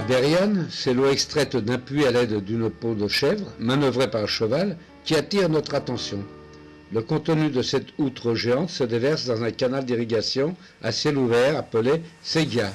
Bériane, c'est l'eau extraite d'un puits à l'aide d'une peau de chèvre, manœuvrée par un cheval, qui attire notre attention. Le contenu de cette outre géante se déverse dans un canal d'irrigation à ciel ouvert appelé ségia.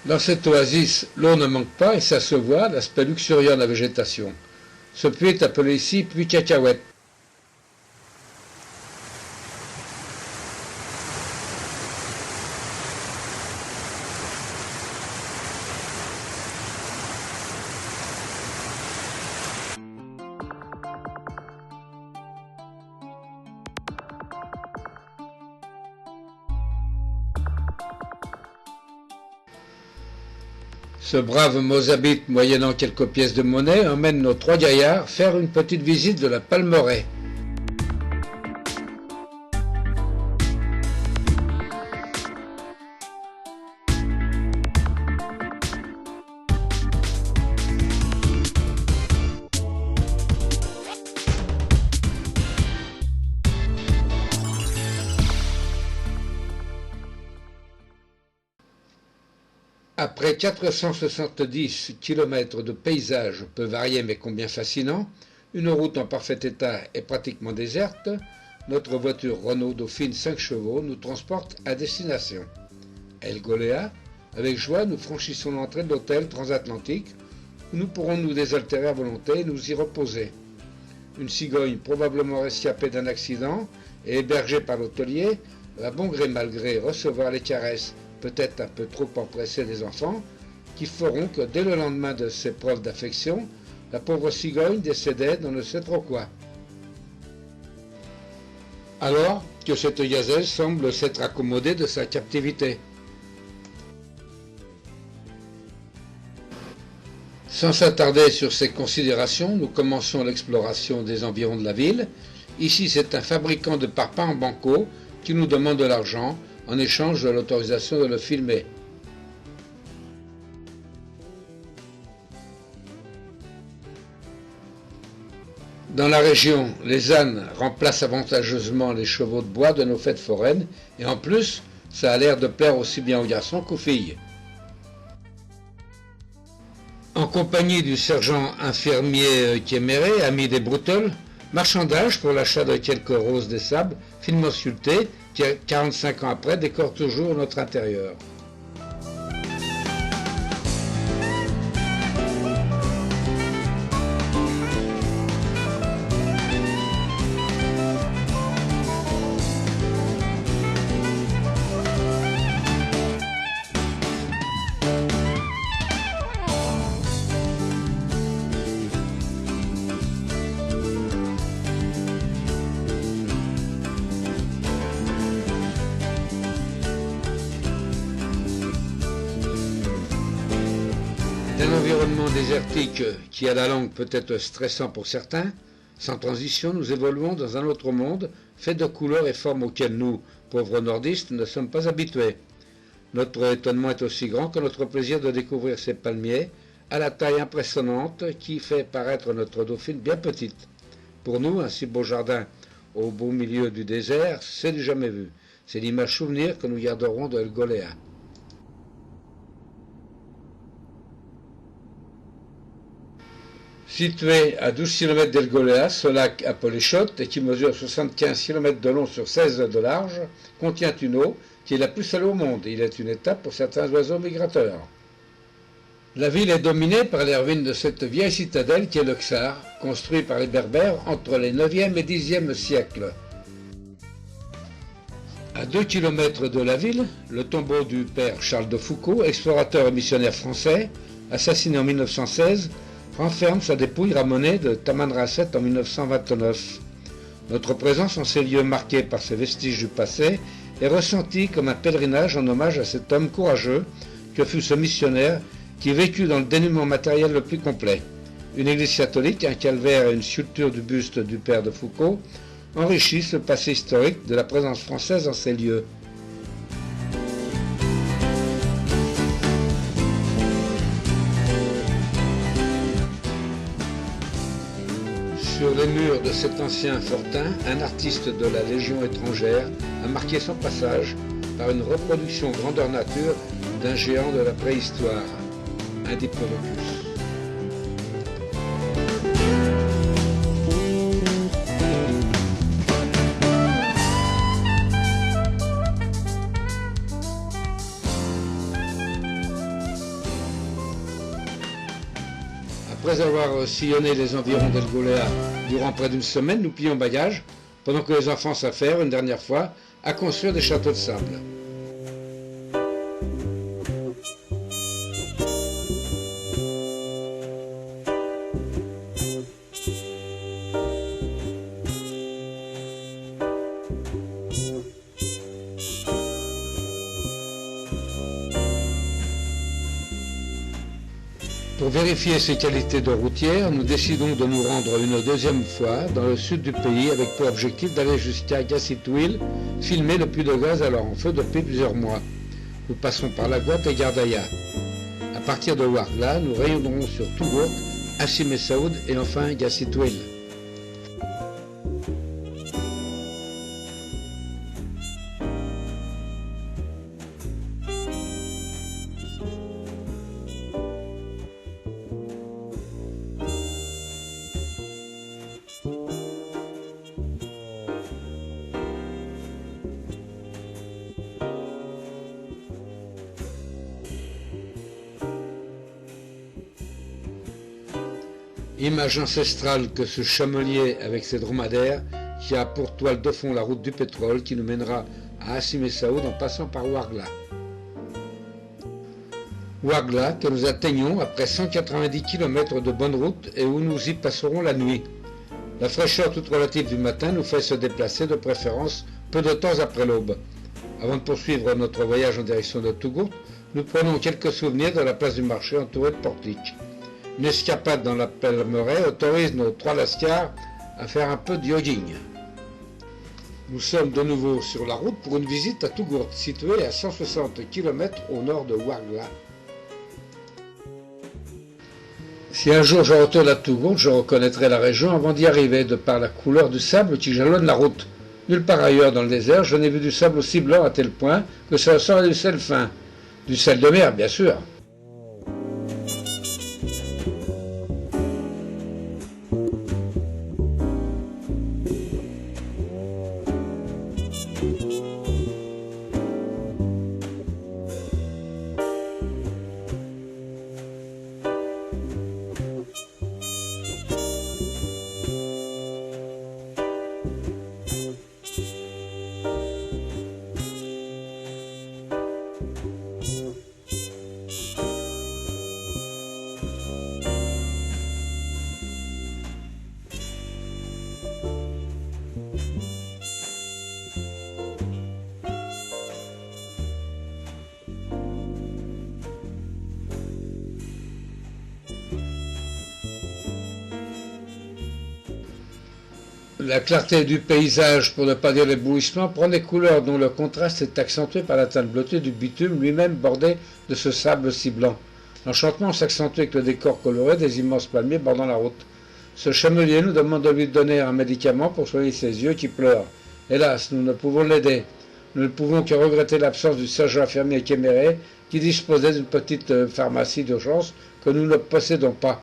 Dans cette oasis, l'eau ne manque pas et ça se voit, l'aspect luxuriant de la végétation. Ce puits est appelé ici puits cacahuète. Ce brave Mozabite, moyennant quelques pièces de monnaie, emmène nos trois gaillards faire une petite visite de la Palmeraie. Après 470 km de paysages peu variés mais combien fascinants, une route en parfait état et pratiquement déserte, notre voiture Renault Dauphine 5 chevaux nous transporte à destination. À El Golea, avec joie, nous franchissons l'entrée de l'hôtel transatlantique où nous pourrons nous désaltérer à volonté et nous y reposer. Une cigogne probablement rescapée d'un accident et hébergée par l'hôtelier va bon gré mal gré recevoir les caresses peut-être un peu trop empressés des enfants, qui feront que dès le lendemain de ces preuves d'affection, la pauvre cigogne décédait dans ne sait trop quoi. Alors que cette gazelle semble s'être accommodée de sa captivité. Sans s'attarder sur ces considérations, nous commençons l'exploration des environs de la ville. Ici, c'est un fabricant de parpaings en banco qui nous demande de l'argent en échange de l'autorisation de le filmer. Dans la région, les ânes remplacent avantageusement les chevaux de bois de nos fêtes foraines, et en plus, ça a l'air de plaire aussi bien aux garçons qu'aux filles. En compagnie du sergent infirmier Kéméré, ami des Broutels, marchandage pour l'achat de quelques roses des sables, finement sculptées, qui, 45 ans après, décore toujours notre intérieur. D'un environnement désertique qui à la longue peut être stressant pour certains, sans transition, nous évoluons dans un autre monde fait de couleurs et formes auxquelles nous, pauvres nordistes, ne sommes pas habitués. Notre étonnement est aussi grand que notre plaisir de découvrir ces palmiers à la taille impressionnante qui fait paraître notre Dauphine bien petite. Pour nous, un si beau jardin au beau milieu du désert, c'est du jamais vu. C'est l'image souvenir que nous garderons de El Golea. Situé à 12 km d'El Golea, ce lac appelé Chot, et qui mesure 75 km de long sur 16 de large, contient une eau qui est la plus salée au monde. Il est une étape pour certains oiseaux migrateurs. La ville est dominée par les ruines de cette vieille citadelle qui est le Ksar, construit par les Berbères entre les 9e et 10e siècles. À 2 km de la ville, le tombeau du père Charles de Foucauld, explorateur et missionnaire français, assassiné en 1916, renferme sa dépouille ramenée de Tamanrasset en 1929. Notre présence en ces lieux marqués par ces vestiges du passé est ressentie comme un pèlerinage en hommage à cet homme courageux que fut ce missionnaire qui vécut dans le dénuement matériel le plus complet. une église catholique, un calvaire et une sculpture du buste du père de Foucault enrichissent le passé historique de la présence française dans ces lieux. Sur les murs de cet ancien fortin, un artiste de la Légion étrangère a marqué son passage par une reproduction grandeur nature d'un géant de la préhistoire, un diplodocus. Après avoir sillonné les environs d'El Golea durant près d'une semaine, nous plions bagages, pendant que les enfants s'affairent une dernière fois à construire des châteaux de sable. Pour vérifier ses qualités de routière, nous décidons de nous rendre une deuxième fois dans le sud du pays avec pour objectif d'aller jusqu'à Gassitouil, filmer le puits de gaz alors en feu depuis plusieurs mois. Nous passerons par la Guatte et Gardaïa. À partir de Ouargla, nous rayonnerons sur Tougourt, Hassim Messaoud et enfin Gassitouil. Image ancestrale que ce chamelier avec ses dromadaires qui a pour toile de fond la route du pétrole qui nous mènera à Hassim Messaoud en passant par Ouargla. Ouargla que nous atteignons après 190 km de bonne route et où nous y passerons la nuit. La fraîcheur toute relative du matin nous fait se déplacer de préférence peu de temps après l'aube. Avant de poursuivre notre voyage en direction de Tougourt, nous prenons quelques souvenirs de la place du marché entourée de portiques. Une escapade dans la Pellemeraie autorise nos trois lascars à faire un peu de jogging. Nous sommes de nouveau sur la route pour une visite à Tougourt, située à 160 km au nord de Ouargla. Si un jour je retourne à Tougourt, je reconnaîtrai la région avant d'y arriver, de par la couleur du sable qui jalonne la route. Nulle part ailleurs dans le désert, je n'ai vu du sable aussi blanc à tel point que ça ressemble à du sel fin. Du sel de mer, bien sûr. La clarté du paysage, pour ne pas dire l'éblouissement, prend des couleurs dont le contraste est accentué par la teinte bleutée du bitume lui-même bordé de ce sable si blanc. L'enchantement s'accentue avec le décor coloré des immenses palmiers bordant la route. Ce chamelier nous demande de lui donner un médicament pour soigner ses yeux qui pleurent. Hélas, nous ne pouvons l'aider. Nous ne pouvons que regretter l'absence du sergent infirmier Kéméré qui disposait d'une petite pharmacie d'urgence que nous ne possédons pas.